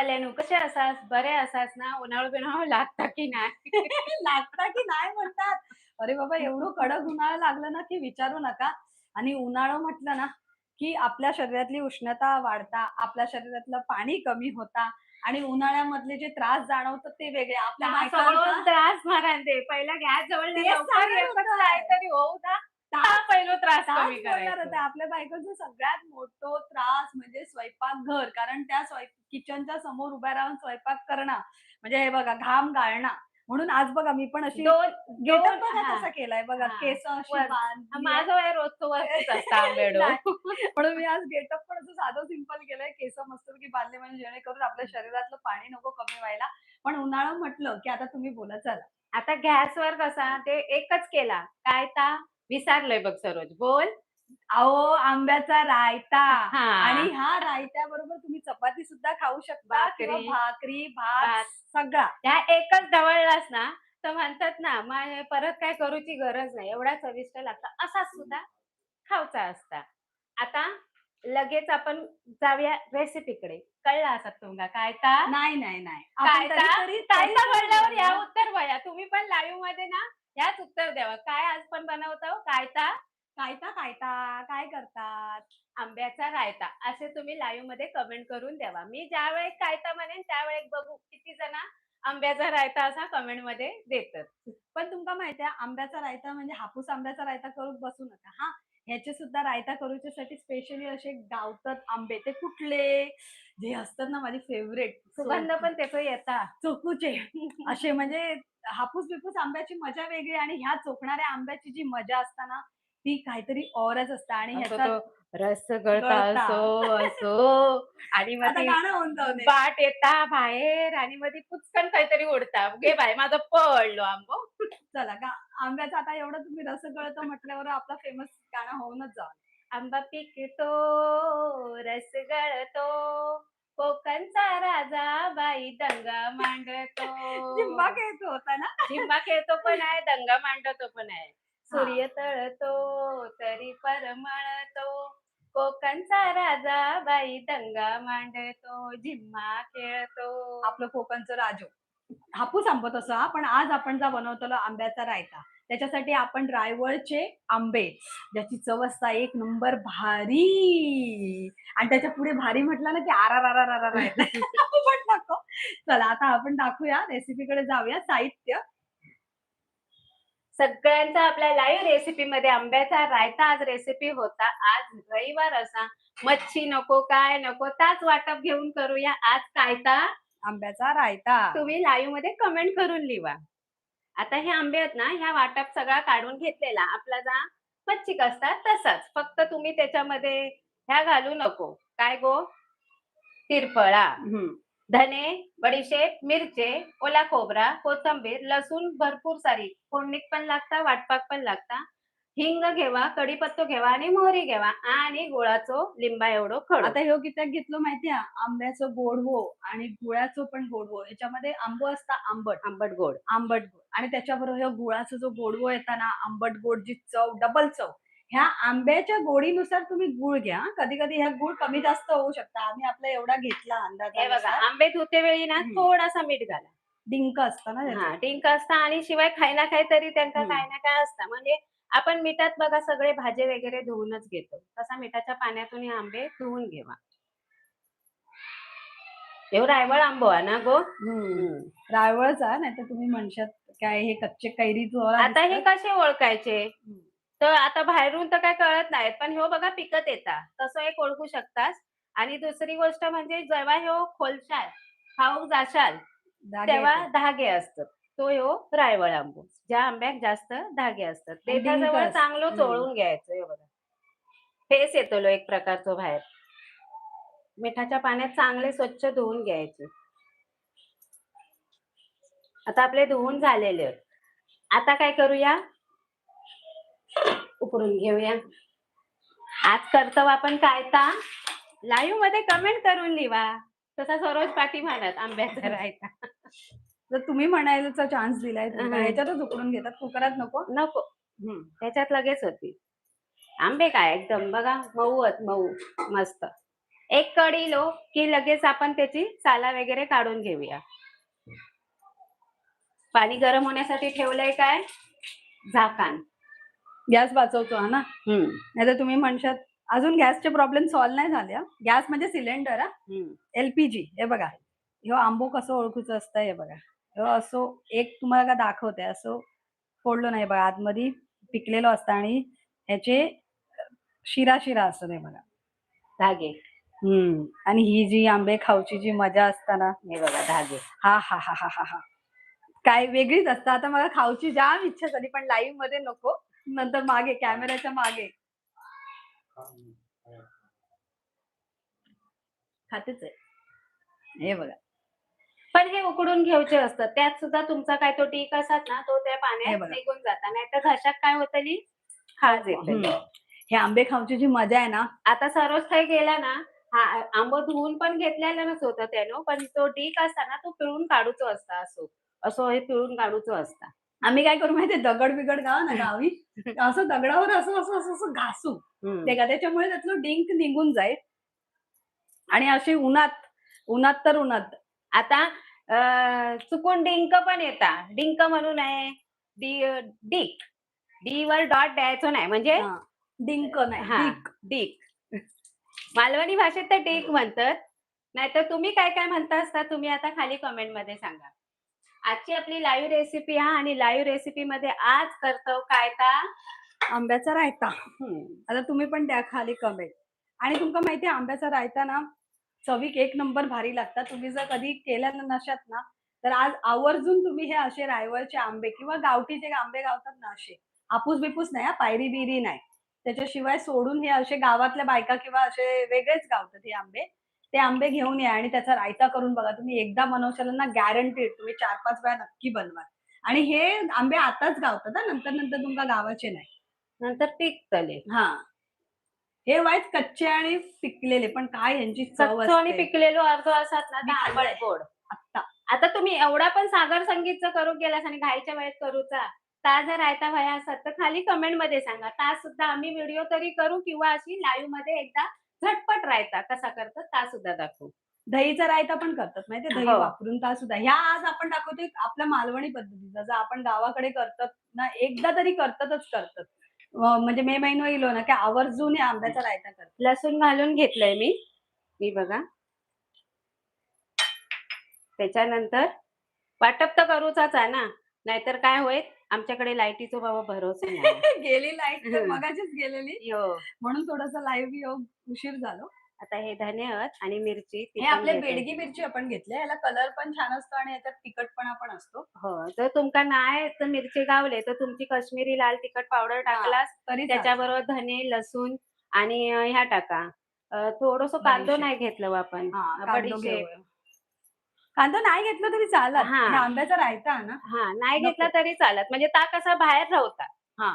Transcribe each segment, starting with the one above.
आल्यानु कसे असास? बरे असास ना? उन्हाळं-बिन्हाळं लागता की नाही? लागता की नाही म्हणतात. अरे बाबा एवढं कडक उन्हाळा लागलं ना, की विचारू नका. आणि उन्हाळं म्हटलं ना, की आपल्या शरीरातली उष्णता वाढता, आपल्या शरीरातलं पाणी कमी होता आणि उन्हाळ्यामधले जे त्रास जाणवतात ते वेगळे. आपल्या चहा बायकांचा सगळं त्रास महारांदे. पहिला गॅस जवळ नाही तेच लवकर सांगणार एकच होतं. काहीतरी होऊ द्या. हा ताच पहिलं त्रास ताच कमी बोलणार करायचं. होते. आपल्या बायकोचा सगळ्यात मोठा त्रास म्हणजे स्वयंपाकघर. कारण त्या किचनच्या समोर उभ्या राहून स्वयंपाक करणं, म्हणजे हे बघा घाम गाळणं. म्हणून आज बघा मी पण अशी 2 गेटअप 2 बघा हां, कसा केलाय बघा, हां. केस अशी वर बांधली आहे. माझं वय रोजचं वरतीच असतं आंबेडो. नाही. म्हणून मी आज गेटअप पण असं साधं सिंपल केलंय. केस मस्तपैकी बांधले म्हणजे जेणेकरून आपल्या शरीरातलं पाणी नको कमी व्हायला. पण उन्हाळा म्हटलं, की आता तुम्ही बोला चला. आता गॅसवर कसा ते एकच केला. काय ता? विसरलोय बघ सरोज. बोल. अहो, आंब्याचा रायता आणि हां. ह्या रायत्याबरोबर तुम्ही चपाती सुद्धा खाऊ शकता किंवा भाकरी, भाकरी, भात भात. सगळा. ह्या एकच ढवळलास ना, तर म्हणतात ना, मग परत काय करूची गरज नाही. एवढा चविष्ट लागतं. असाच सुद्धा खाऊचा असता. आता लगेच आपण जाऊया रेसिपीकडे. कळलं असेल तुम्हाला काय ता? नाही, नाही, नाही. आपण काय ता? काय ता तरी म्हणल्यावर या बोलूया. उत्तर बघा. तुम्ही पण लाईव्हमध्ये ना ह्याच उत्तर द्यावं. काय आज पण बनवतो? काय ता? कायता, काय करतात? आंब्याचा रायता असे तुम्ही लाईव्हमध्ये कमेंट करून द्यावा. मी ज्यावेळेस कायता म्हणेन त्यावेळेस बघू किती जण आंब्याचा रायता असा कमेंटमध्ये देतात. पण तुमका माहिती आहे आंब्याचा रायता म्हणजे हापूस आंब्याचा रायता करून बसू नका हां. ह्याचे सुद्धा रायता करूच्यासाठी स्पेशली असे गावतात आंबे. ते कुठले? जे असतात ना माझे फेव्हरेट सुगंध पण त्याचा येता. चोकूचे. असे म्हणजे हापूस-बिपूस आंब्याची मजा वेगळी आणि ह्या चोखणाऱ्या आंब्याची जी मजा असते ना, ती काहीतरी औरच असतं आणि असं ह्याचा तो रस गळता गळता. असो, असो आणि मग आता ती गाणं होऊन जाऊ दे. बाट येता बाहेर आणि मग ती पुचकन काहीतरी उडता. "घे बाई माझं पडलो आंबो." चला आंब्याचं आता एवढं तुम्ही रसगळतं म्हटल्यावर आपला फेमस गाणं होऊनच जाऊ. आंबा पिकतो, रस गळतो, कोकणचा राजा बाई दंगा मांडतो. झिम्मा खेळतो होता ना? झिम्मा खेळतो पण आहे, दंगा मांडतो पण आहे. हां. सूर्य तळतो तरी परमळतो, कोकणचा राजा बाई दंगा मांडतो, झिम्मा खेळतो. आपलं कोकणचं राजू. हापूस आंबा तसा हां, पण आज आपण जो बनवतोला आंब्याचा रायता. त्याच्यासाठी आपण रायवळचे आंबे, ज्याची चव असता एक नंबर भारी आणि त्याच्या पुढे भारी म्हटलं ना, की आरारारारारा येतं. पण नको. चला आता आपण दाखवूया रेसिपीकडे जाऊया. साहित्य सगळ्यांचा आपल्या लाईव्ह रेसिपीमध्ये आंब्याचा रायता आज रेसिपी होता. आज रविवार असा मच्छी नको, काय नको, ताच वाटप घेऊन करूया आज कायता. आंब्याचा रायता. तुम्ही लाईव्हमध्ये कमेंट करून लिहा. आता हे आंबे आहेत ना, ह्या वाटप सगळा काढून घेतलेला. आपला जा मच्छीक असतात तसाच. फक्त तुम्ही त्याच्यामध्ये ह्या घालू नको. काय गो? तिरफळा, हं. धने, बडीशेप, मिरचे, ओला खोबरा, कोथिंबीर, लसूण भरपूर सारी. फोडणीत पण लागता, वाटपाक पण लागता. हिंग घेवा, कढीपत्तो घेवा आणि मोहरी घेवा आणि गुळाचं लिंबा एवढं खडू. आता ह्यो कित्याक घेतलो माहिती आहे? आंब्याचं गोड हो आणि गुळाचं पण गोड हो. ह्याच्यामध्ये आंबो असता आंबट. आंबट गोड. आंबट गोड आणि त्याच्याबरोबर ह्या गुळाचा जो गोडवो येता ना, आंबट गोड जी चव, डबल चव. ह्या आंब्याच्या गोडीनुसार तुम्ही गूळ घ्या हां. कधी-कधी ह्या गूळ कमी जास्त होऊ शकता. आम्ही आपला एवढा घेतला हे बघा, अंदाजानुसार. आंबे धुते वेळी ना हं. थोडासा मीठ घाला. डिंक असतं ना त्याचं. हां, डिंक असतं आणि शिवाय काही ना काहीतरी त्यांचा हं. काही ना काय असतं. म्हणजे आपण मिठात बघा सगळे भाज्या वगैरे धुवूनच घेतो. तसा मिठाच्या पाण्यातून हे आंबे धुवून घेवा. ह्यो रायवळ आंबो आहे ना गो? हं. हं. रायवळचा नाहीतर तुम्ही म्हणशात काय हे कच्चे कैरी जोरा आता हे दिसतात. कसे ओळखायचे? हं. तर आता बाहेरून तर काही कळत नाहीत, पण ह्यो बघा पिकत येता. तसं एक ओळखू शकतास. आणि दुसरी गोष्ट म्हणजे जेव्हा ह्यो खोलशाल, खाऊक जाशाल, जागे तेव्हा येतात धागे असतात. तो ह्यो रायवळ आंबो. ज्या आंब्यात जास्त धागे असतात. आणि डिंक देठाजवळ चांगलं हं. चोळून घ्यायचं हे बघा. फेस येतो एक प्रकारचा बाहेर. मिठाच्या पाण्यात चांगले स्वच्छ धुवून घ्यायचे. आता आपले धुवून झालेले आहेत. आता काय करूया? उकळून घेऊया. आज करतो आपण कायता? लाईव्ह मध्ये कमेंट करून लिहा. तसा सरोज पाटील म्हणत आंब्याचा रायता. जर तुम्ही म्हणायचा चान्स दिलाय तुमका, हं, ह्याच्यातच उकडून घेतात, कुकरात नको? नको. हं. त्याच्यात लगेच होती. आंबे काय एकदम बघा मऊ आहेत मऊ. मस्त. एक कड इलो की लगेच आपण त्याची साला वगैरे काढून घेऊया. पाणी गरम होण्यासाठी ठेवलंय काय? झाकण. गॅस वाचवतो हा ना, हम्म. नाहीतर तुम्ही म्हणशात अजून गॅसचे प्रॉब्लेम सॉल्व्ह नाही झाले हा. गॅस म्हणजे सिलेंडर हा, हम्म. एलपीजी. हे बघा, ह्यो आंबो कसं ओळखूचं असतं हे बघा. ह्यो असो एक तुम्हाला का दाखवते, असं फोडलो नाही बघा, आतमध्ये पिकलेलं असतं आणि ह्याचे शिरा शिरा असतं हे बघा. धागे. आणि ही जी आंबे खाऊची जी मजा असता ना, हे बघा धागे. हा हा हा हा हा हा, काय वेगळीच असतं. आता मला खाऊची जाम इच्छा झाली, पण लाईव्ह मध्ये नको, नंतर मागे कॅमेऱ्याच्या मागे खातेच आहे. हे बघा, पण हे उकडून घ्यायचे असतात. त्यात सुद्धा तुमचा काय तो टीक असतात ना, तो त्या हे पाण्यात बघा. निघून जाता. नाहीतर घशात काय होतली? खाज हम्म. येतली. हे आंबे खाऊची जी मजा आहे ना, आता सर्वच काही गेला ना, हा आंबं धुवून पण घेतलेलं होतं त्यानं, पण तो टीक असता ना, तो पिळून काढूचो असता. असो असो हे पिळून काढूचो असता. आम्ही काय करू माहितीये, दगड बिगड गाव ना गावी, असं दगडावर असं असं असं असं घासू हम्म. ते का, त्याच्यामुळे त्यातलं डिंक निघून जाईल. आणि अशी उन्हात उन्हात तर उन्हात आता चुकून डिंक पण येतात. डिंक म्हणू नये. डिक. डी वर डॉट द्यायचो नाही. म्हणजे हा, डिंक नाही, हा, डिक. डिक. मालवणी भाषेत तर डिक म्हणतात. नाहीतर तुम्ही काय काय म्हणता असता, तुम्ही आता खाली कमेंट मध्ये सांगा. आजची आपली लाईव्ह रेसिपी हा, आणि लाईव्ह रेसिपी मध्ये आज करतो काय ता आंब्याचा रायता. आता तुम्ही पण द्या खाली कमेंट. आणि तुमका माहितीये आंब्याचा रायता ना चवीक एक नंबर भारी लागतात. तुम्ही जर कधी केलं नशात ना, तर आज आवर्जून तुम्ही हे असे रायवळचे आंबे किंवा गावठी जे आंबे गावतात ना, असे हापूस बिपूस नाही हा, पायरी बिरी नाही, त्याच्याशिवाय सोडून हे असे गावातल्या बायका किंवा असे वेगळेच गावतात हे आंबे, ते आंबे घेऊन या आणि त्याचा रायता करून बघा. तुम्ही एकदा बनवशाल ना, गॅरंटीड तुम्ही 4-5 वेळा नक्की बनवा. आणि हे आंबे आताच गावतात हा, नंतर नंतर तुमका गावाचे नाही. नंतर पिकतले. हा, हे वाईट कच्चे आणि पिकलेले, पण काय यांची चव कच्चो आणि असते. पिकलेलो अर्ध असतात ना, मी तर खाल्लंय आंबट गोड. आत्ता. आता तुम्ही एवढा पण सागर संगीतचं करू गेलास आणि घाईच्या वेळेत करूचा, ता जर रायता व्हाया असतात तर खाली कमेंट मध्ये सांगा. ता सुद्धा आम्ही व्हिडिओ तरी करू किंवा अशी लाईव्ह मध्ये एकदा झटपट रायता कसा करतात ता सुद्धा दाखवू. दहीचा रायता पण करतात माहितीये, दही हो. वापरून का सुद्धा. ह्या आज आपण दाखवतोय आपल्या मालवणी पद्धतीचा, जर आपण गावाकडे करतात ना, एकदा तरी करतातच करतात. म्हणजे मे महिना येलो ना, की आवर्जून हे आंब्याचा रायता करतात. लसूण घालून घेतलंय मी. मी बघा. त्याच्यानंतर वाटप तर करूचाच आहे ना, नाहीतर काय होईल, आमच्याकडे लाईटीचा बाबा भरोसा नाही. गेली लाईट तर मगाचीच गेलेली, हो. म्हणून थोडासा लाईव्ह योग उशीर झालो. आता हे धने आणि मिरची ती हे पण आपले घेते. बेडगी मिरची आपण घेतली, याला कलर पण छान असतो आणि याच्यात तिखटपणा पण असतो. हो, जर तुमका नाही तर मिरची गावले तर तुमची काश्मीरी लाल तिखट पावडर टाकलास, तरी त्याच्याबरोबर धने, लसूण आणि ह्या टाका. थोडंसं कांदो बडीशेप. नाही घेतलं आपण. हा, कांदो बडीशेप. घेऊया. कांदा नाही घेतला तरी चालत, हा. हे आंब्याचा रायता आहे ना. हा, नाही नको. घेतला तरी चालत. म्हणजे ता कसा बाहेर राहता. हा,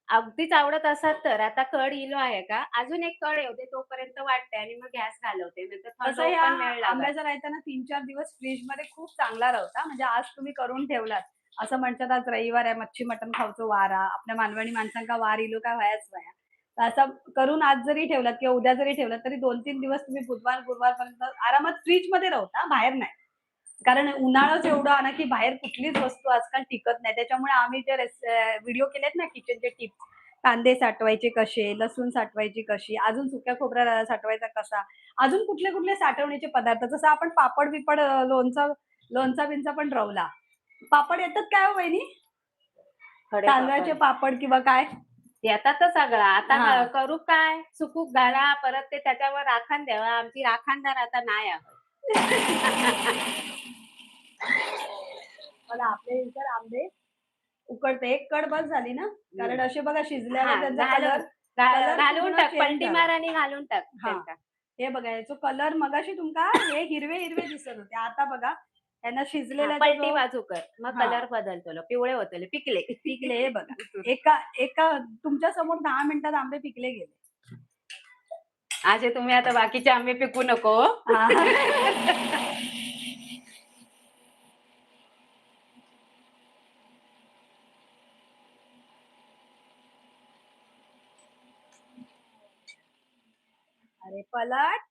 अगदीच आवडत असत तर आता कड इलो आहे का, अजून एक कड येऊ तोपर्यंत वाटते आणि मग गॅस घालवते. नंतर थंड तसं होऊ ह्या पण वेळ लागत. आंब्याचा रायता ना 3-4 दिवस फ्रीज मध्ये खूप चांगला राहता. म्हणजे आज तुम्ही करून ठेवलात, असं म्हणतात आज रविवार आहे, मच्छी मटण खाऊचो वारा, आपल्या मालवणी माणसांका वार इलो काय व्हायच व्हाया. तर असं करून आज जरी ठेवलात किंवा उद्या जरी ठेवलात, तरी 2-3 दिवस तुम्ही बुधवार गुरुवारपर्यंत आरामात फ्रीज मध्ये राहता, बाहेर नाही. कारण उन्हाळाच एवढं आहे ना, की बाहेर कुठलीच वस्तू आजकाल टिकत नाही. त्याच्यामुळे आम्ही जे व्हिडिओ केलेत ना किचनचे टिप्स, कांदे साठवायचे कसे, लसूण साठवायची कशी, अजून सुक्या खोबरा साठवायचा कसा, अजून कुठले कुठले साठवण्याचे पदार्थ, जसं आपण पापड बिपड लोणचा लोणचा बिंचा पण रवला. पापड येतात काय हो वहिनी? खडे तांदळाचे पापड. पापड किंवा काय? येतात तर सगळं. आता हा. करू काय? सुकूक घाला, परत ते त्याच्यावर राखण द्यावा. आमची राखणदार आता नाही आहे. मला आपल्या इतर आंबे उकडते, एक कड बस झाली ना, कारण असे बघा शिजल्यावर हा, त्यांचा कलर कलर घालून पूर्ण टाक. चेंज पलटी झाला. मार आणि घालून टाक हा, त्यांचा. हे बघा याचा कलर मगाशी तुमका हे हिरवे हिरवे दिसत होते, आता बघा त्यांना हा, शिजलेल्याचा पलटी जो बाजू कर. मग हा कलर बदलतो. पिवळे होतले, पिकले. पिकले, हे बघा एका एका तुमच्या समोर 10 मिनिटात आंबे पिकले गेले. असे तुम्ही आता बाकीचे आंबे पिकू नको. हा. अरे पलट.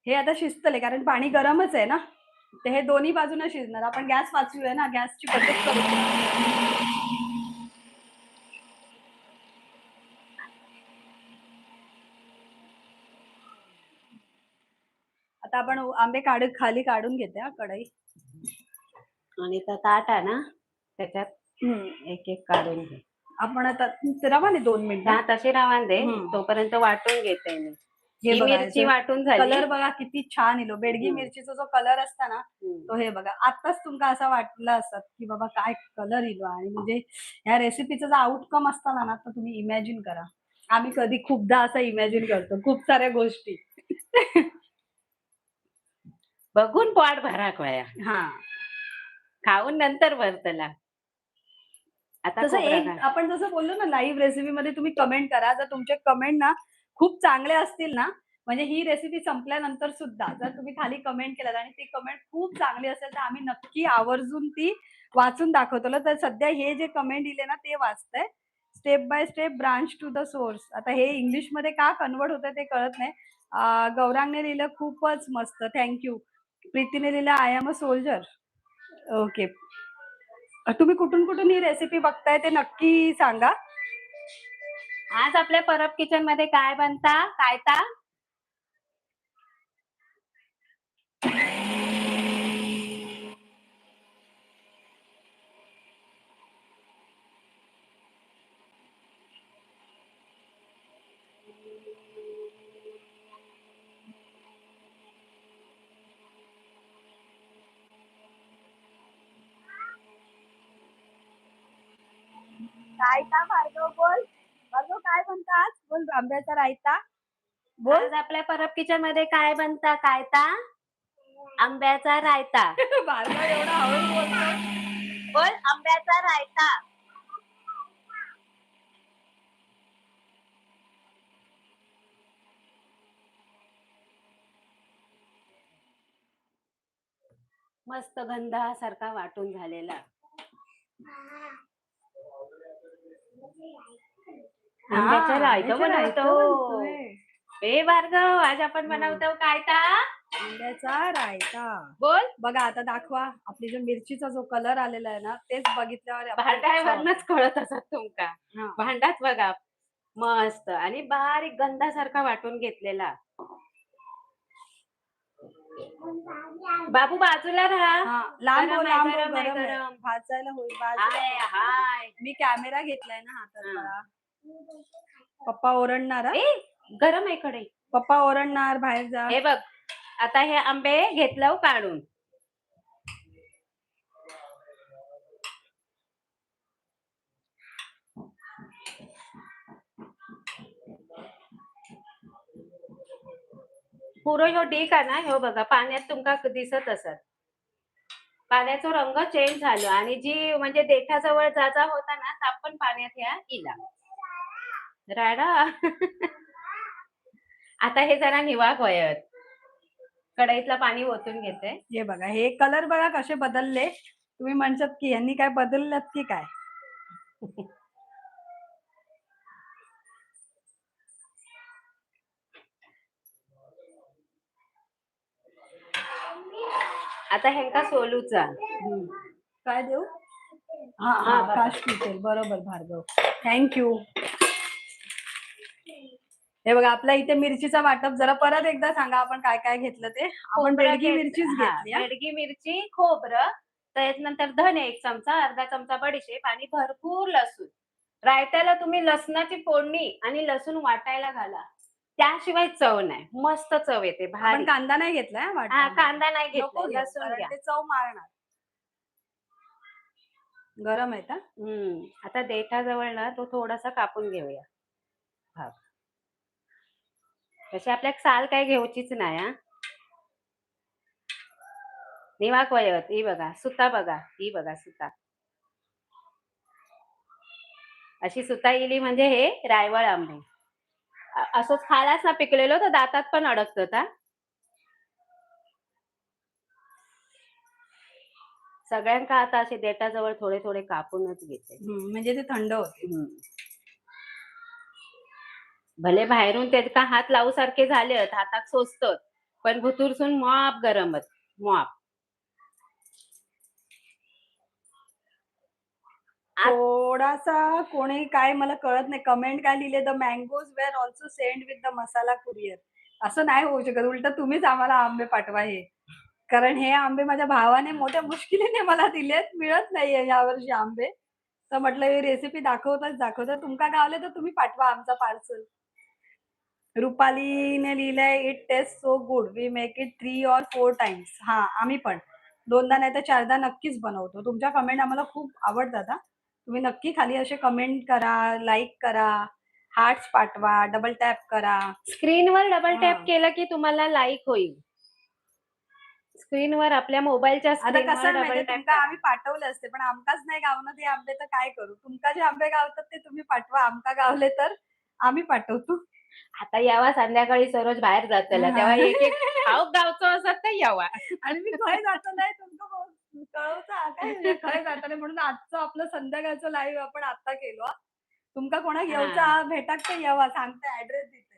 हे आता शिजतले कारण पाणी गरमच आहे ना, तर हे दोन्ही बाजूने शिजणार. आपण गॅस वाचवूया ना, गॅसची बचत करू. आता आपण आंबे खाली काढून घेते हा कढई. आणि त्या ताट आहे ना त्याच्यात एक एक काढून घे. आपण आता रवा नाही 2 मिनिटं. तशी राहून दे, हम्म. तोपर्यंत वाटून घेते मी. हे ही बघा, मिरची याचा वाटून झाली. कलर बघा किती छान येलो. बेडगी मिरचीचा जो कलर असता ना, तो हे बघा. आताच तुमका असा वाटला असत की बाबा काय कलर येलो, आणि म्हणजे ह्या रेसिपीचा जो आउटकम असताना ना, तर तुम्ही इमॅजिन करा. आम्ही कधी खूपदा असं इमॅजिन करतो खूप साऱ्या गोष्टी. बघून पोट भराक वया, हा, खाऊन नंतर भरतला. आता तसं खोबरं एक घाल. आपण जसं बोललो ना, लाईव्ह रेसिपी मध्ये तुम्ही कमेंट करा. जर तुमचे कमेंट ना खूप चांगले असतील ना, म्हणजे ही रेसिपी संपल्यानंतर सुद्धा जर तुम्ही खाली कमेंट केलं आणि ती कमेंट खूप चांगली असेल, तर आम्ही नक्की आवर्जून ती वाचून दाखवतो. तर सध्या हे जे कमेंट दिले ना, ते वाचतंय. Step by step branch to the source. आता हे इंग्लिश मध्ये का कन्वर्ट होतं ते कळत नाही. गौरांगने लिहिलं खूपच मस्त, थँक्यू. प्रीतीने लिहिलं I am a soldier. Okay. तुम्ही कुठून कुठून ही रेसिपी बघताय ते नक्की सांगा. आज आपल्या परब किचन मध्ये काय बनता काय ता? रायता भार्गव बोल. भार्गव काय म्हणतात? बोल. आंब्याचा रायता बोल. आज आपल्या परब किचन मध्ये काय बनता काय ता? आंब्याचा रायता. भार्गव एवढा हळू बोलतो. बोल, आंब्याचा रायता. मस्त गंधासारखा वाटून झालेला आंब्याचा रायता बनवतो. ए भार्गव, आज आपण बनवतो काय ता? आंब्याचा रायता. बोल. बघा आता दाखवा. आपली जो मिरचीचा जो कलर आलेला आहे ना, तेच बघितल्यावर आपल्याला भांड्यावरनच कळत असत तुमका. हा. भांडाच बघा मस्त आणि बारीक गंधासारखा वाटून घेतलेला. बाबू बाजूला राहा. हा, लांब हो, गरम आहे, लांब हो, गरम आहे, गरम आहे. गरम. भाजायला होईल. बाजूला हाय हो. हाय. मी कॅमेरा घेतलाय ना हातात हा. मला. पप्पा ओरडणार हा. ए, गरम आहे कढई. पप्पा ओरडणार, बाहेर जा. हे बघ, आता हे आंबे घेतलं काढून. पुरो ह्यो डीक आहे ना, ह्यो बघा पाण्यात तुमका दिसत असत. पाण्याचा रंग चेंज झाला आणि जी म्हणजे देठाजवळ जाजा होता ना, ता पण पाण्यात ह्या इला. राडा. आता हे जरा निवाक वयत. कढईतलं पाणी ओतून घेते. हे बघा, हे कलर बघा कसे बदलले. तुम्ही म्हणतात की यांनी काय बदलल्यात की काय? आता ह्यांका सोलूचा. काय देऊ? हा हा, काश्मीर तेल. बरोबर भार्गव, थँक्यू. हे बघा, आपल्या इथे मिरचीचा वाटप जरा परत एकदा सांगा. आपण काय काय घेतलं ते? आपण बेडगी मिरचीच घेतली. बेडगी मिरची, खोबरं, त्याच्यानंतर धने 1 चमचा, अर्धा चमचा बडीशेप आणि भरपूर लसूण. रायत्याला तुम्ही लसणाची फोडणी आणि लसूण वाटायला घाला, त्याशिवाय चव नाही. मस्त चव येते, आपण भारी. कांदा नाही घेतलाय हा, कांदा नाही घेतला, लसूण घ्या. ते चव मारणार. गरम आहे का? आता देठाजवळ ना तो थोडासा कापून घेऊया भाग. तशी आपल्याला साल काय घेऊचीच नाही हा. निवाक वयत. ही बघा सुता, बघा ही बघा सुता. अशी सुता येली म्हणजे हे रायवळ आंबे. असंच खालाच ना पिकलेलो तर दातात पण अडकत हा. सगळ्यांका आता असे देठाजवळ थोडे थोडे कापूनच घेते, म्हणजे ते थंड होते. भले बाहेरून तेका हात लावू सारखे झालेत, हाताक सोसतात, पण भुतूरसून मॉप गरमत, मॉप. आत थोडासा कोणी काय मला कळत नाही. कमेंट काय लिहिले, "the mangoes were also send with the masala courier." असं नाही होऊ शकत. उलटं तुम्हीच आम्हाला आंबे पाठवा हे. कारण हे आंबे माझ्या भावाने मोठ्या मुश्किलीने मला दिलेत. मिळत नाहीये यावर्षी आंबे. तर म्हटलं ही रेसिपी दाखवतात. तुमका गावले तर तुम्ही पाठवा आमचं पार्सल. रुपालीने लिहिलंय, "it taste so good. We make it 3 or 4 times." हां, आम्ही पण. 2दा नाहीतर 4दा नक्कीच बनवतो. तुमच्या कमेंट आम्हाला खूप आवडतात हां. तुम्ही नक्की खाली असे कमेंट करा, लाईक करा, हार्ट्स पाठवा, डबल टॅप करा. स्क्रीनवर डबल टॅप हां. केलं की तुम्हाला लाईक होईल. स्क्रीनवर आपल्या मोबाईलच्या आता कसं स्क्रीनवर आहे डबल माहितीये, टॅप तुमका करा. आम्ही पाठवले असते, पण आमकाच नाही गावणार ते आंबे तर काय करू? तुमका जे आंबे गावतात ते तुम्ही पाठवा. आमका गावले तर आम्ही पाठवतो. आता यावा संध्याकाळी सरोज बाहेर जातला, तेव्हा हां. एक-एक खाऊक गावचो असत तर यावा. आणि मी खंय जातलंय तुमका कळवता काय म्हणजे खंय जातलंय म्हणून आजचं आपलं संध्याकाळचं लाईव्ह आपण आता केलो हां. तुमका कोणाक येवचा हां. भेटाक तर येवा सांगते ॲड्रेस देते.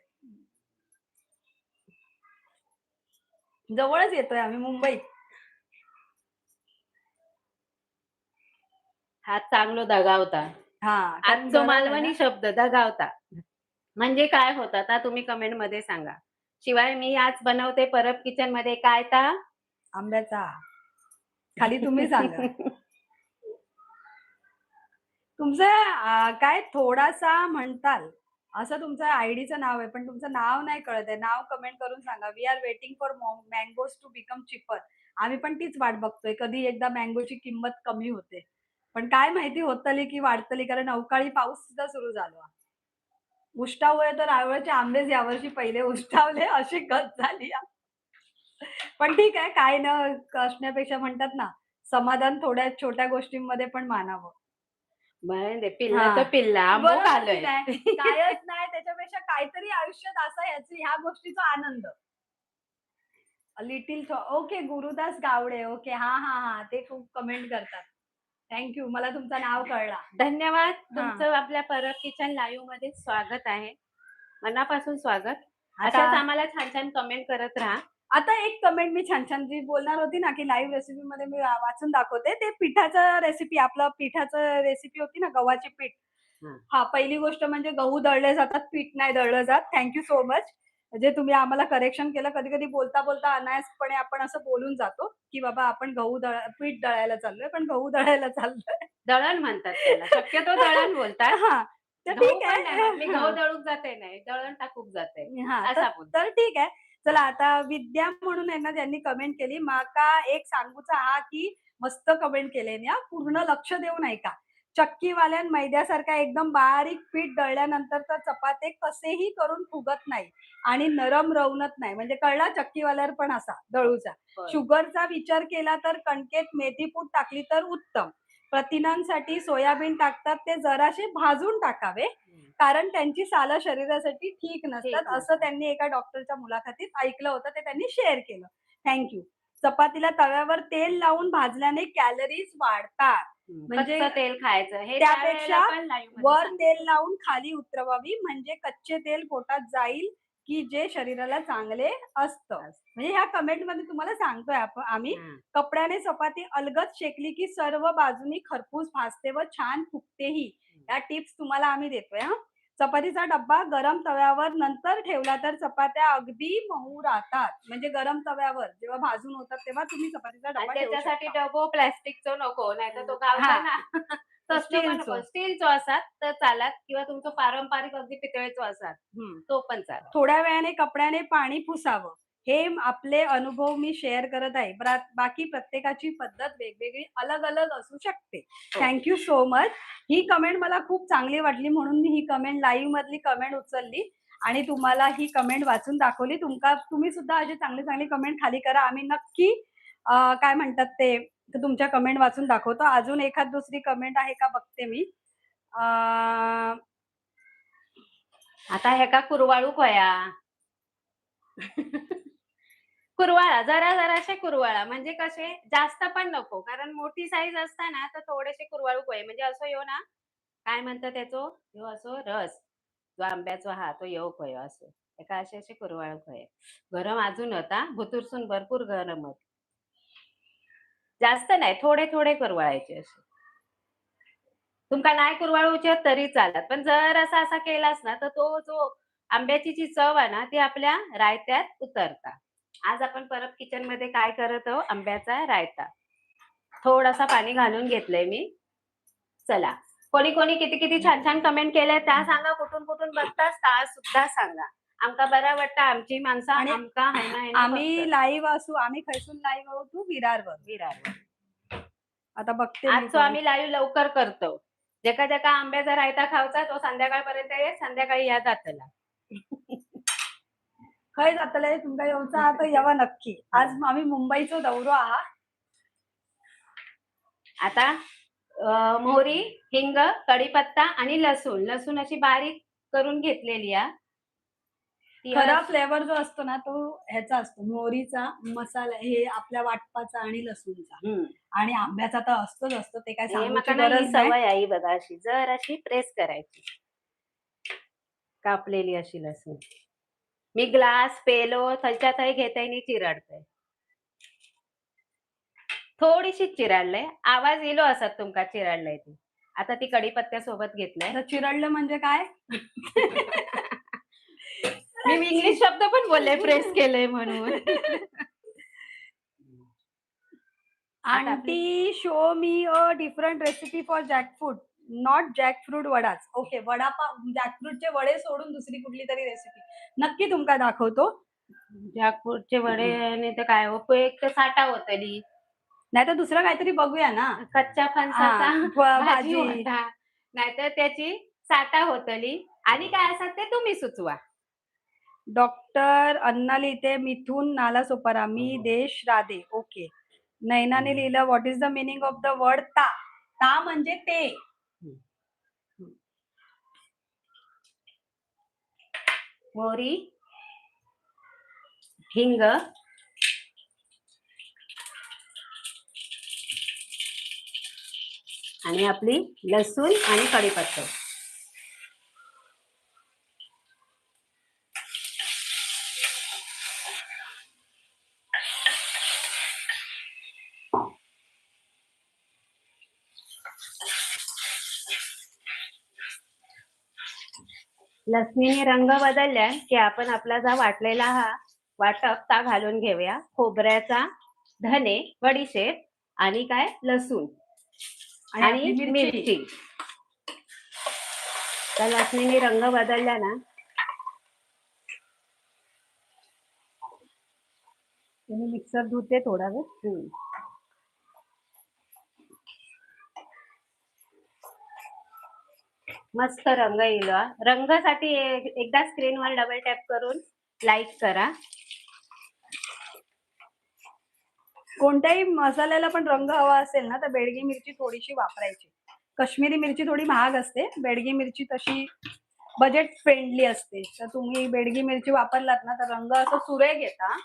जवळच येतोय आम्ही मुंबईत. हा चांगलो दगावता. हां, कारण आजचो गरम आहे ना. मालवणी शब्द दगावता. म्हणजे काय होतं आता तुम्ही कमेंटमध्ये सांगा. शिवाय मी आज बनवते परब किचनमध्ये काय ता? आंब्याचा. खाली तुम्ही सांगा. तुमचं काय थोडासा म्हणताल, असं तुमचं आयडीचं नाव आहे, पण तुमचं नाव नाही कळत आहे. नाव कमेंट करून सांगा. We are waiting for mangoes to become cheaper. आम्ही पण तीच वाट बघतोय. कधी एकदा मँगोची किंमत कमी होते. पण काय माहिती होतली की वाढतली कारण अवकाळी पाऊस सुद्धा सुरू झाला. उष्टामुळे तर रायवळचे आंबेच यावर्षी पहिले उष्टावले अशी गत झाली. पण ठीक आहे, काय न असण्यापेक्षा म्हणतात ना, समाधान थोड्या छोट्या गोष्टींमध्ये पण मानावं. बरं ते पिल्लाचं हां. पिल्ला मोग बरोबर की आलंय. नाही? कायच नाही त्याच्यापेक्षा काहीतरी आयुष्यात असा ह्या गोष्टीचा आनंद. Little okay Gurudas Gawade. Okay. हां. ते खूप कमेंट करतात. Thank you. मला तुमचं नाव कळला. धन्यवाद. हां. तुमचं आपल्या परब किचन लाईव्हमध्ये स्वागत आहे. मनापासून स्वागत. आता अशाच आम्हाला छान-छान कमेंट करत राहा. आता एक कमेंट मी छान जी बोलणार होती ना, की लाईव्ह रेसिपीमध्ये मी वाचून दाखवते. ते पिठाचं रेसिपी आपलं पिठाचं रेसिपी होती ना, गव्हाचे पीठ. हां. हां, पहिली गोष्ट म्हणजे गहू दळले जातात, पीठ नाही दळलं जात. Thank you so much. म्हणजे तुम्ही आम्हाला करेक्शन केलं. कधी-कधी बोलता-बोलता अनायासपणे आपण असं बोलून जातो, की बाबा आपण पीठ दळायला चाललोय, पण गहू दळायला चाललोय. दळण म्हणतात त्याला. शक्यतो दळण बोलतात. हां, तर गहू ठीक पण नाही आहे. म्हणत. मी गहू दळूक जाते नाही, दळण टाकूक जाते. हां, तर असा बोलतात. तर ठीक आहे. चला आता विद्या म्हणून आहे ना ज्यांनी कमेंट केली, माका एक सांगूचा हा, की मस्त कमेंट केल्यानी हां, पूर्ण लक्ष देऊन ऐका. चक्कीवाल्यान मैद्यासारखा एकदम बारीक पीठ दळल्यानंतर तर चपाते कसेही करून फुगत नाही आणि नरम रवणत नाही. म्हणजे कळला चक्कीवाल्यावर पण असा दळूचा. होय. शुगरचा विचार केला तर कणकेत मेथीपूड टाकली तर उत्तम. प्रथिनांसाठी सोयाबीन टाकतात ते जराशे भाजून टाकावे. हं. कारण त्यांची सालं शरीरासाठी ठीक ठीक नसतात, असं नसतं. त्यांनी एका डॉक्टरच्या मुलाखतीत ऐकलं होतं. ते त्यांनी शेअर केलं. Thank you. चपातीला तव्यावर तेल लावून भाजल्याने कॅलरीज वाढतात. म्हणजे कच्चं तेल खायचं. हे त्यावेळेला त्यापेक्षा पण लाईव्हमध्ये वर तेल सांगितलं. लावून खाली उतरवावी म्हणजे कच्चे तेल पोटात जाईल, की जे शरीराला चांगले असतं. असं. म्हणजे ह्या कमेंटमध्ये तुम्हाला सांगतोय आम्ही, हां. कपड्याने चपाती अलगद शेकली की सर्व बाजूनी खरपूस भाजते व छान फुगतेही. या टिप्स तुम्हाला आम्ही देतोय हां. चपातीचा डब्बा गरम तव्यावर नंतर ठेवला तर चपात्या अगदी मऊ राहतात. म्हणजे गरम तव्यावर जेव्हा भाजून होतात तेव्हा तुम्ही चपातीचा आणि डब्बा ठेवू त्याच्यासाठी शकता. डबो प्लास्टिकचो नको, नाहीतर तो हां, गावताना तसलं पण नको. स्टीलचं. स्टीलचो असात तर चालात किंवा तुमचं पारंपरिक अगदी पितळेचो असात, हं. तो पण चालेल. थोड्या वेळाने कपड्याने पाणी पुसावं. हे आपले अनुभव मी शेअर करत आहे. बाकी प्रत्येकाची पद्धत वेगवेगळी अलग-अलग असू शकते. हो. Thank you so much. He comment मला खूप चांगली वाटली म्हणून मी ही कमेंट लाईव्ह मधली कमेंट उचलली आणि तुम्हाला ही कमेंट वाचून दाखवली. तुम्ही सुद्धा अशी चांगली-चांगली कमेंट खाली करा. आम्ही नक्की काय म्हणतात ते तुमच्या कमेंट वाचून दाखवतो. अजून एखाद दुसरी कमेंट आहे का बघते मी. अ, आता ह्याका कुरवाळू होया. कुरवाळा, जराशे कुरवाळा म्हणजे कसे जास्त पण नको. कारण मोठी साईज असताना तर थोडेसे कुरवाळू होय. म्हणजे असं ह्यो ना, काय म्हणतात त्याचो? ह्यो असो रस. जो आंब्याचो हा तो येवक होयो असो एका असे असे कुरवाळक होय गरम अजून होता भुतूरसून भरपूर गरम होत जास्त नाही थोडे थोडे कुरवाळायचे असे तुमका नाही कुरवाळूचे तरी चालत पण जर असा असा केलास ना तर तो जो आंब्याची जी चव आहे ना ती आपल्या रायत्यात उतरता आज आपण परत किचन मध्ये काय करत आहोत आंब्याचा रायता थोडासा पाणी घालून घेतलंय मी चला कोणी कोणी किती किती छान छान कमेंट केल्या त्या सांगा कुठून कुठून बघतास त्या सुद्धा सांगा आमका बरं वाटतं आमची माणसं आणि आमका आम्ही लाईव्ह असू आम्ही खैसून लाईव्ह आहोत तू विरारवर विरार आता बघते मी आजचो आम्ही लाईव्ह लवकर करतो ज्याका ज्याका आंब्याचा रायता खावचा तो संध्याकाळपर्यंत ये संध्याकाळी या जातला खय जातलंय तुमका येऊचा आता यावा नक्की आज आम्ही मुंबईचो दौरो आहात आता मोहरी हिंग कढीपत्ता आणि लसूण लसूण अशी बारीक करून घेतलेली आहे ती खरा फ्लेवर जो असतो ना तो ह्याचा असतो मोहरीचा मसाला हे आपल्या वाटपाचा आणि लसूणचा आणि आंब्याचा तर असतोच असतो ते काय सांगूची गरज नाही सवय आई बघा अशी जर अशी प्रेस करायची कापलेली अशी लसूण मी ग्लास पेलो थलच्या थंय घेताय नि चिरडतय थोडीशी चिराडलंय आवाज येलो असत तुमका चिराडलंय ती आता ती कढीपत्त्या सोबत घेतलंय आता चिरडलं म्हणजे काय मी इंग्लिश शब्द पण बोलले प्रेस केलंय म्हणून aunty show me a different recipe for jackfruit not jackfruit वडाच ओके वडापाव जॅकफ्रूटचे वडे सोडून दुसरी कुठली तरी रेसिपी नक्की तुमका दाखवतो जॅकफ्रूटचे वडे आणि ते काय एक तर साठा होतली नाही तर दुसरं काहीतरी बघूया ना कच्च्या फणसाचा भाजी भाजी होता नाहीतर त्याची साठा होतली आणि काय असत ते तुम्ही सुचवा डॉक्टर अन्ना लिहिते मिथून नाला सोपारा मी देश राधे ओके नैनाने लिहिलं what is the meaning of the word ता ता म्हणजे ते मोहरी हिंग आणि आपली लसूण आणि कढीपत्ता लसणीने रंग बदलल्या की आपण आपला जा वाटलेला हा वाटप ता घालून घेऊया खोबऱ्याचा धने बडीशेप आणि काय लसूण आणि मिरची त्या लसणीने रंग बदलला ना तुम्ही मिक्सर धुते थोडा वेळ मस्त रंग येईल रंगासाठी एकदा स्क्रीनवर डबल टॅप करून लाईक करा कोणत्याही मसाल्याला पण रंग हवा असेल ना तर बेडगी मिरची थोडीशी वापरायची काश्मीरी मिरची थोडी महाग असते बेडगी मिरची तशी बजेट फ्रेंडली असते तर तुम्ही बेडगी मिरची वापरलात ना तर रंग असं सुरेख येता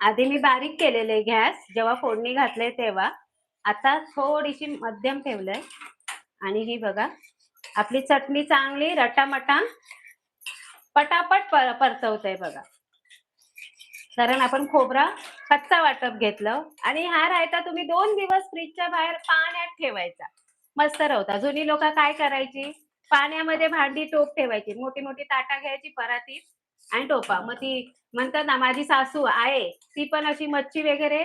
आधी मी बारीक केलेले गॅस जेव्हा फोडणी घातले तेव्हा आता थोडीशी मध्यम ठेवलंय आणि ही बघा आपली चटणी चांगली रटामटा पटापट परतवतंय बघा कारण आपण खोबरा कच्चा वाटप घेतलं आणि हा रायता तुम्ही 2 दिवस फ्रीजच्या बाहेर पाण्यात ठेवायचा मस्त राहता जुनी लोक काय करायची पाण्यामध्ये भांडी टोप ठेवायची मोठी मोठी ताटा घ्यायची परातीत आणि टोपा मग ती म्हणतात ना माझी सासू आहे ती पण अशी मच्छी वगैरे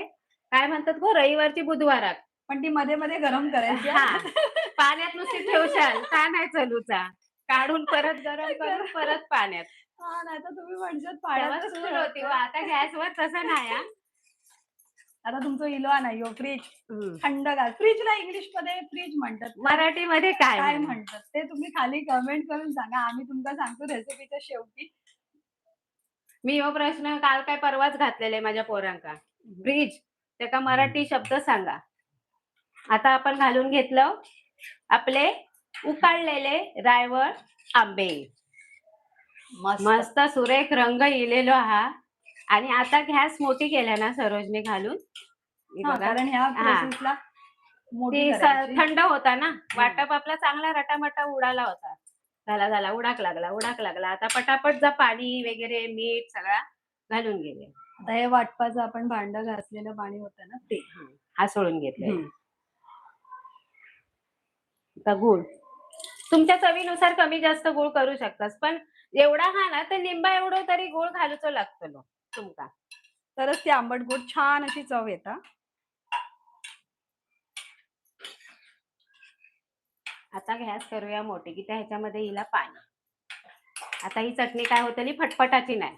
काय म्हणतात गो रविवारची बुधवारात पण ती मध्ये मध्ये गरम करायची पाण्यात नुसती ठेवशाल का नाही चलूचा काढून परत गरम करून परत पाण्यात नाही तर तुम्ही म्हणशात पाण्यात चूल होती आता गॅसवर तसं नाही आता तुमचं इलो नाही फ्रीज थंडगार फ्रीजला इंग्लिश मध्ये फ्रीज म्हणतात मराठीमध्ये काय म्हणतात ते तुम्ही खाली कमेंट करून सांगा आम्ही तुमका सांगतो रेसिपीच्या शेवटी मी हो प्रश्न काल काय परवाच घातलेले माझ्या पोरांका फ्रीज त्याका मराठी शब्द सांगा आता आपण घालून घेतलं आपले उकाळलेले रायवळ आंबे मस्त सुरेख रंग इलेलो हा आणि आता गॅस मोठी केल्या ना सरोजने घालून कारण ह्या प्रोसेसला मोठी ती करायची. थंड होता ना, वाटप आपला चांगला रटामटा उडाला होता. झाला, उडाक लागला. आता पटापट जा पाणी वगैरे, मीठ सगळा घालून गेले. आता हे वाटपाचं आपण भांडं घासलेलं पाणी होतं ना ते. हासळून घेतलंय. हम्म. आता गूळ. तुमच्या चवीनुसार कमी जास्त गूळ करू शकतास. पण एवढा हा ना तर लिंबा एवढं तरी गूळ घालूचो लागतलो तुमका. तरच ती आंबट गोड छान अशी चव येता. आता गॅस करूया मोठी की त्या ह्याच्यामध्ये हिला पाणी. आता ही चटणी काय होतली फटफटाची नाही,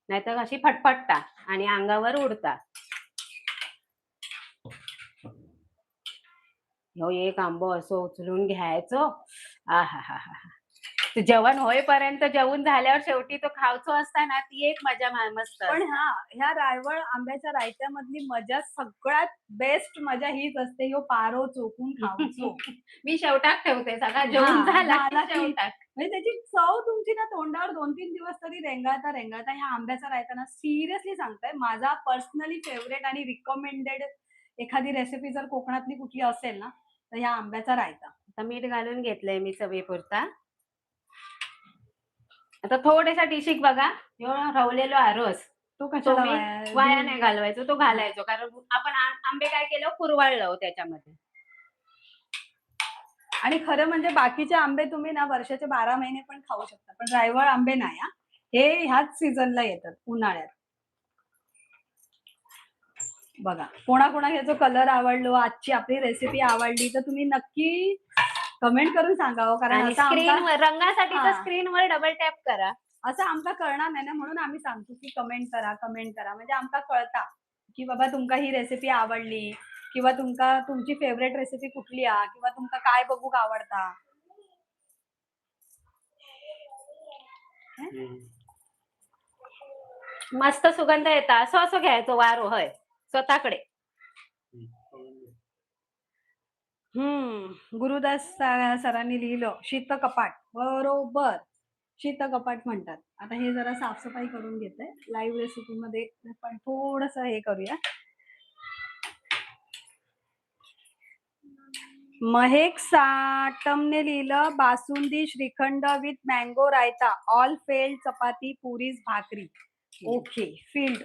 नाहीतर अशी फटफटता आणि अंगावर उडता. ह्यो एक आंबो असं उचलून घ्यायचो. आहाहाहा. ते जेवण होईपर्यंत जेवून झाल्यावर शेवटी तो खावचो असता ना, ती एक मजा मस्त पण असते. ह्या रायवळ आंब्याच्या रायत्यामधली मजा सगळ्यात बेस्ट मजा हीच असते, ह्यो पारो चोखून खाऊचो. मी शेवटाक ठेवते सगळा जेवून झाला झाला की की शेवटाक. म्हणजे त्याची चव तुमची ना तोंडावर 2-3 दिवस तरी रेंगाळता ह्या आंब्याचा रायता ना सिरियसली सांगताय माझा पर्सनली फेवरेट आणि रिकमेंडेड एखादी रेसिपी जर कोकणातली कुठली असेल ना, तर ह्या आंब्याचा रायता. आता मीठ घालून घेतलंय मी चवीपुरता. आता थोड्याशा डिशीक बघा, ह्यो रवलेलो आरोस तो तो कशाला मी वाया नाही घालवायचो, तो घालायचो. कारण आपण आंबे काय केलं कुरवाळलं त्याच्यामध्ये. आणि खरं म्हणजे बाकीचे आंबे तुम्ही ना वर्षाचे 12 महिने पण खाऊ शकता. पण रायवळ आंबे नाही हां. हे ह्याच सीझनला येतात उन्हाळ्यात. बघा, कोणाकोणाला जो कलर आवडलो, आजची आपली रेसिपी आवडली, तर तुम्ही नक्की कमेंट करून सांगा हो. कारण आणि स्क्रीनवर रंगासाठी तर स्क्रीनवर डबल टॅप करा. असं आमका कळणार नाही ना, म्हणून आम्ही सांगतो की कमेंट करा म्हणजे आमका कळता की बाबा तुमका ही रेसिपी आवडली किंवा तुमका तुमची फेवरेट रेसिपी कुठली आहे किंवा तुमका काय बघूक आवडता. मस्त सुगंध येता. असं असं घ्यायचो वारो होय स्वतःकडे. गुरुदास सरांनी लिहिलं शीतकपाट. बरोबर, शीतकपाट म्हणतात. आता हे जरा साफसफाई करून घेते. लाईव्ह रेसिपी मध्ये पण थोडस हे करूया. महेक साटमने लिहिलं basundi shrikhand with mango raita all filled chapati puris bhakri. Okay field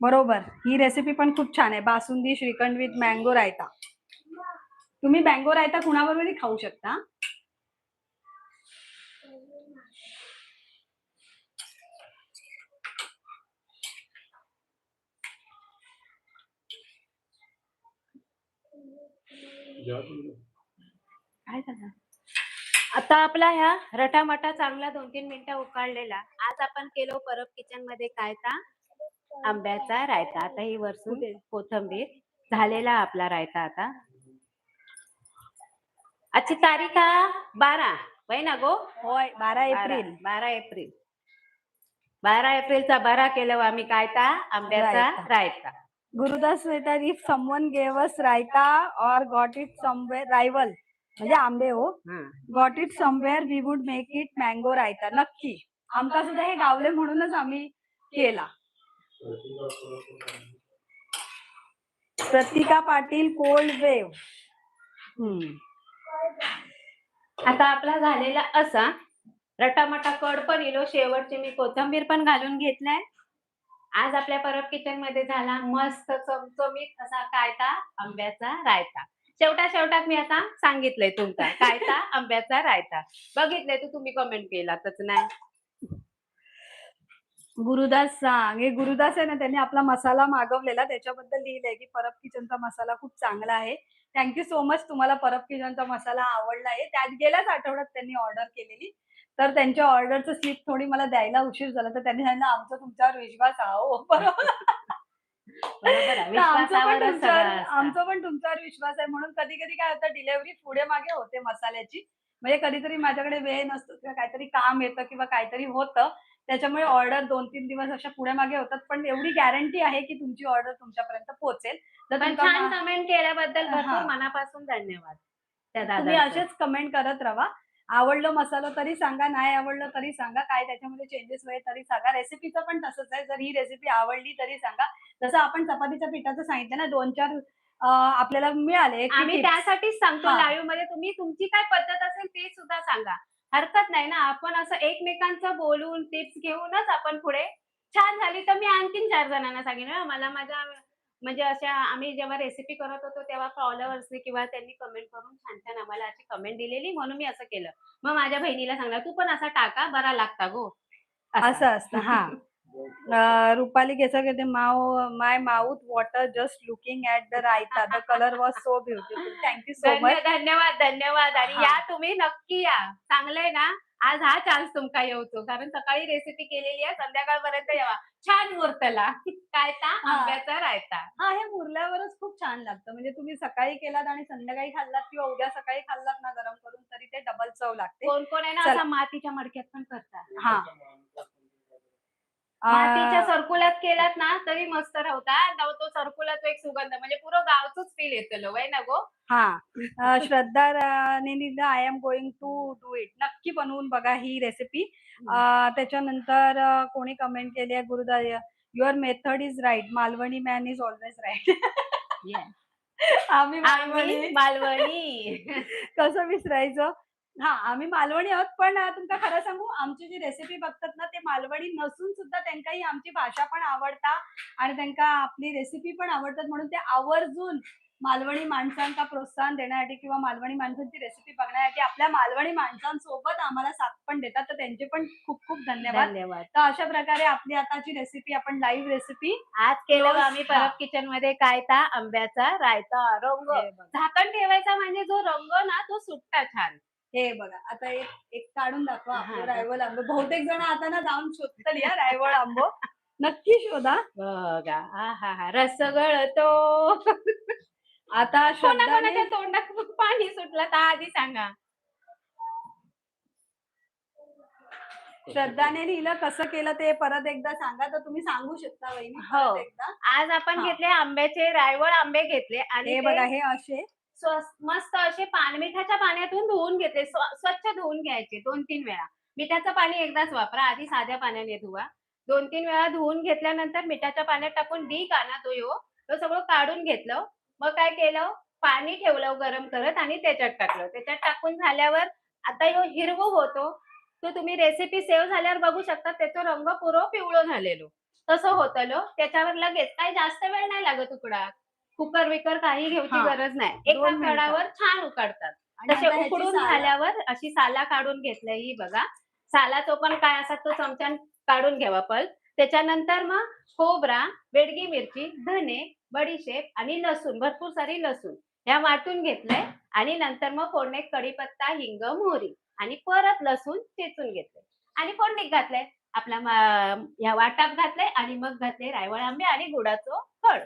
बरोबर. ही रेसिपी पण खूप छान आहे. Basundi shrikhand with mango raita. तुम्ही मँगो रायता कुणाबरोबरही खाऊ शकता. काय झालं? आता आपला ह्या रटामटा चांगला 2-3 मिनिटं उकाळलेला. आज आपण केलो परब किचन मध्ये काय ता आंब्याचा रायता. आता ही वरसून कोथंबीर. झालेला आपला रायता आता. आजची तारीख 12 वय ना गो. होय 12 एप्रिल 12 एप्रिल. 12 एप्रिलचा बरा केलं आम्ही काय ता आंब्याचा रायता. गुरुदास म्हणतात if someone gave us raita or got it somewhere rival म्हणजे आंबे हो got it somewhere we would make it mango raita. नक्की आमका सुद्धा हे गावले म्हणूनच आम्ही केला. Pratika Patil cold wave. आता आपला झालेला असा रटामटा कड पण इलो. शेवटची मी कोथंबीर पण घालून घेतलाय. आज आपल्या परब किचन मध्ये झाला मस्त चमचमीत असा कायता आंब्याचा रायता. शेवटाक मी आता सांगितलंय तुमचा कायता आंब्याचा रायता. बघितलंय तर तुम्ही कमेंट केलातच नाही. गुरुदास सांग. हे गुरुदास आहे ना, त्यांनी आपला मसाला मागवलेला त्याच्याबद्दल लिहिलंय की परब किचनचा मसाला खूप चांगला आहे. Thank you so much. तुम्हाला परब किचनचा मसाला आवडला आहे. त्यात गेल्याच आठवड्यात त्यांनी ऑर्डर केलेली. तर त्यांच्या ऑर्डरचं स्लिप थोडी मला द्यायला उशीर झाला तर त्यांनी सांगितलं आमचा तुमच्यावर विश्वास आहे. आमचा पण तुमच्यावर विश्वास आहे. म्हणून कधी कधी काय होतं डिलिव्हरी पुढे मागे होते मसाल्याची. म्हणजे कधीतरी माझ्याकडे वेळ नसतो किंवा काहीतरी काम येतं किंवा काहीतरी होतं. त्याच्यामुळे ऑर्डर 2-3 दिवस अशा पुढे मागे होतात. पण एवढी गॅरंटी आहे की तुमची ऑर्डर तुमच्यापर्यंत पोहोचेल. पण छान कमेंट केल्याबद्दल भरपूर मनापासून धन्यवाद. तुम्ही असेच कमेंट करत राहा. आवडलं मसाला तरी सांगा, नाही आवडलं तरी सांगा, काय त्याच्यामध्ये चेंजेस होईल तरी सांगा. रेसिपीचं पण तसंच आहे. जर ही रेसिपी आवडली तरी सांगा. जसं आपण चपातीच्या पिठाचं सांगितलं ना 2-4 आपल्याला मिळाले की आम्ही tips. त्यासाठीच सांगतो हा. लाईव्ह मध्ये तुम्ही तुमची काय पद्धत असेल ते सुद्धा सांगा. हरकत नाही ना, आपण असं एकमेकांचं बोलून टिप्स घेऊनच आपण पुढे छान झाली तर मी आणखीन 4 जणांना सांगेन हां. मला माझ्या म्हणजे अशा आम्ही जेव्हा रेसिपी करत होतो तेव्हा फॉलोअर्सनी किंवा त्यांनी कमेंट करून छान-छान आम्हाला अशी कमेंट दिलेली म्हणून मी असं केलं. मग माझ्या बहिणीला सांगणार, "तू पण असा टाका बरा लागता गो." असा. असं असतं हा. रुपाली केसर कहते my mouth water just looking at the raita the colour was so beautiful. Thank you so much. धन्यवाद, धन्यवाद आणि हा. या तुम्ही नक्की या. चांगलंय ना, आज हा चान्स तुमका येवचो. कारण सकाळी रेसिपी केलेली आहे, संध्याकाळपर्यंत यावा. छान मुहूर्तला. कायता हा. आंब्याचा रायता. हा, हे मुरल्यावरच खूप छान लागतं. म्हणजे तुम्ही सकाळी केलात आणि संध्याकाळी खाल्लात किंवा उद्या सकाळी खाल्लात ना गरम करून तरी ते डबल चव लागते. कोण-कोण आहे ना चला. असा मातीच्या मडक्यात पण करतात. हा. मातीच्या अ, सर्कुलात केलात ना तरी मस्त राहतात. तो सर्कुलाचा एक सुगंध म्हणजे पुरं गावचंच फील येतलं व्हय ना गो? हा. श्रद्धा ने लिहिलं I am going to do it. नक्की बनवून बघा ही रेसिपी. त्याच्यानंतर कोणी कमेंट केली आहे Gurudas your method is right. Malvani man is always right. Yes. आम्ही आम्ही मालवणी. मालवणी. कसं विसरायचं. हा, आम्ही मालवणी आहोत पण तुमका खरं सांगू आमची जी रेसिपी बघतात ना ते मालवणी नसून सुद्धा त्यांना ही आमची भाषा पण आवडता आणि त्यांना आपली रेसिपी पण आवडतात म्हणून ते आवर्जून मालवणी माणसांना प्रोत्साहन देण्यासाठी किंवा मालवणी माणसांची रेसिपी बघण्यासाठी आपल्या मालवणी माणसांसोबत आम्हाला साथ पण देतात तर त्यांचे पण खूप खूप धन्यवाद. धन्यवाद. तर अशा प्रकारे आपली आताची रेसिपी आपण लाईव्ह रेसिपी आज केलं रोज- आम्ही हा. परब किचन मध्ये काय ता आंब्याचा रायता रंग. हे बघा. झाकण ठेवायचा म्हणजे जो रंग ना तो सुटता छान. हे बघा आता एक एक काढून दाखवा हा, आपलं हा. रायवळ आंबो. बहुतेक जण आता ना जाऊन शोधतली हा रायवळ आंबो. नक्की शोधा. बघा. आहाहा! रस गळतो. आता श्रद्धाने कोणाकोणाच्या तोंडात पाणी सुटलं तर आधी सांगा. श्रद्धाने लिहिलं कसं केलं ते परत एकदा सांगा तर तुम्ही सांगू शकता वहिनी हो. परत एकदा. आज आपण हा. घेतले आंब्याचे रायवळ आंबे घेतले आणि हे ते बघा हे असे मस्त असे मिठाच्या पाण्यातून धुवून घेतले. स्वच्छ धुवून घ्यायचे 2-3 वेळा. मिठाचं पाणी एकदाच वापरा. आधी साध्या पाण्याने धुवा. 2-3 वेळा धुवून घेतल्यानंतर मिठाच्या पाण्यात टाकून का ना तो सगळं काढून घेतलं. मग काय केलं, पाणी ठेवलं गरम करत आणि त्याच्यात टाकलं. त्याच्यात टाकून झाल्यावर आता ह्यो हिरवं होतो. तो तुम्ही रेसिपी सेव्ह झाल्यावर बघू शकता त्याचा रंग पुरं पिवळं झालेलो. तसं होतं त्याच्यावर लगेच काही जास्त वेळ नाही लागत उकडाय. कुकर-विकर काही घेऊची हा. गरज नाही. 2 एका मिनिटं. कडावर छान उकडतात. आणि तसे आता ह्याची उकडून सालं झाल्यावर अशी साला काढून घेतलंय ही बघा. सालाचं पण काय असतात तो चमच्याने काढून घ्यावा पल्प. त्याच्यानंतर मग खोबरा, बेडगी मिरची, धने, बडीशेप आणि लसूण, भरपूर सारी लसूण ह्या वाटून घेतलंय आणि नंतर मग फोडणीत कढीपत्ता, हिंग, मोहरी आणि परत लसूण चेचून घेतलंय आणि फोडणीत घातलंय. आपला ह्या वाटात घातलंय आणि मग घातले रायवळ आंबे आणि गुळाचं फळ.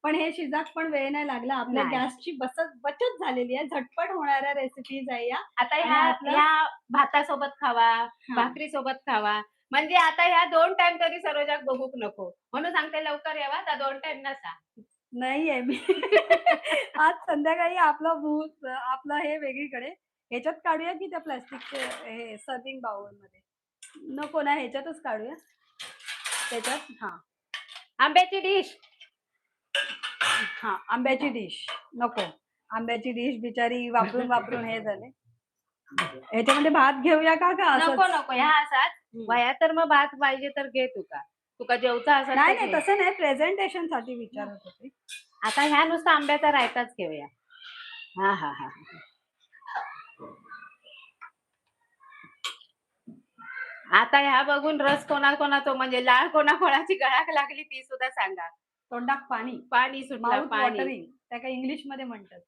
पण हे शिजाक पण वेळ नाही लागला. आपल्या नाही. गॅसची बचत झालेली आहे. झटपट होणाऱ्या रेसिपीज आहे या. आता आणि ह्या आपलं ह्या भातासोबत खावा, हा. भाकरीसोबत खावा. म्हणजे आता ह्या 2 टाईम तरी सर्वजण बघूक नको. म्हणून सांगते लवकर यावा, त्या 2 टाईम नसा. नाहीये मी. आज संध्याकाळी आपलं भूत आपलं हे वेगळीकडे. ह्याच्यात काढूया की त्या प्लास्टिकचे हे सर्व्हिंग बाउलमध्ये? नको ना ह्याच्यातच काढूया. त्याच्यात हां. आंब्याची डिश. हां, आंब्याची डिश. नको. आंब्याची डिश बिचारी वापरून हे झाले. ह्याच्यामध्ये भात घेऊया का नको, असंच? नको. ह्या असाच. वया तर मग भात पाहिजे तर घे तुका. तुका जेवचा असेल नाही, तर नाही घे. तसं नाही प्रेझेंटेशनसाठी विचारत होते. आता ह्या नुसता आंब्याचा रायताच घेऊया. हां, हां, हां. आता ह्या बघून रस कोणाकोणाचा म्हणजे लाळ कोणाकोणाची गळाक लागली ती सुद्धा सांगा. तोंडात पाणी. पाणी सुटलं माउथ पाणी. वॉटरिंग. त्या काही इंग्लिशमध्ये म्हणतात.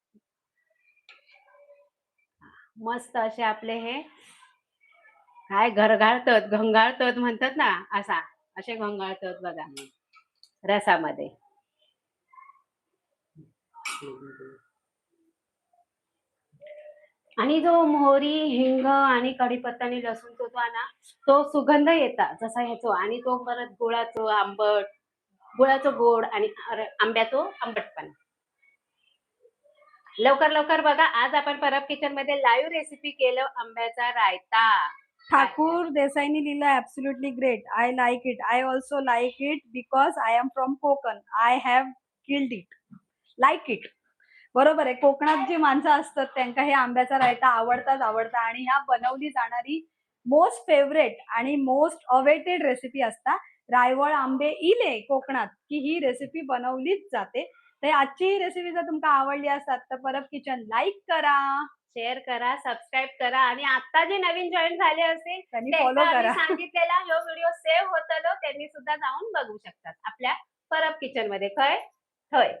मस्त असे आपले हे काय घंगाळतत म्हणतात ना असे घंगाळतत बघा रसामध्ये. आणि जो मोहरी, हिंग आणि कढीपत्ता आणि लसूणचा तो ना तो सुगंध येता जसा ह्याचो आणि तो परत गुळाचं गोड आणि आंब्याचं आंबटपणा. लवकर लवकर बघा आज आपण परब किचन मध्ये लाईव्ह रेसिपी केलं आंब्याचा रायता. ठाकूर देसाईनी लिहिलं absolutely great. I like it. I also like it because I am from Konkan. I have killed it. Like it. बरोबर आहे. कोकणात जी माणसं असतात त्यांका हे आंब्याचा रायता आवडता आणि ह्या बनवली जाणारी मोस्ट फेवरेट आणि मोस्ट अवेटेड रेसिपी असता. रायवळ आंबे इले कोकणात की ही रेसिपी बनवलीच जाते. तर आजची ही रेसिपी जर तुमका आवडली असतात तर परब किचन लाईक करा, शेअर करा, सबस्क्राईब करा आणि आता जे नवीन जॉईन झाले असतील त्यांनी त्यांना फॉलो आम्ही करा. सांगितलेला ह्यो व्हिडिओ सेव्ह होतलो त्यांनी सुद्धा जाऊन बघू शकतात आपल्या परब किचन मध्ये. खय थय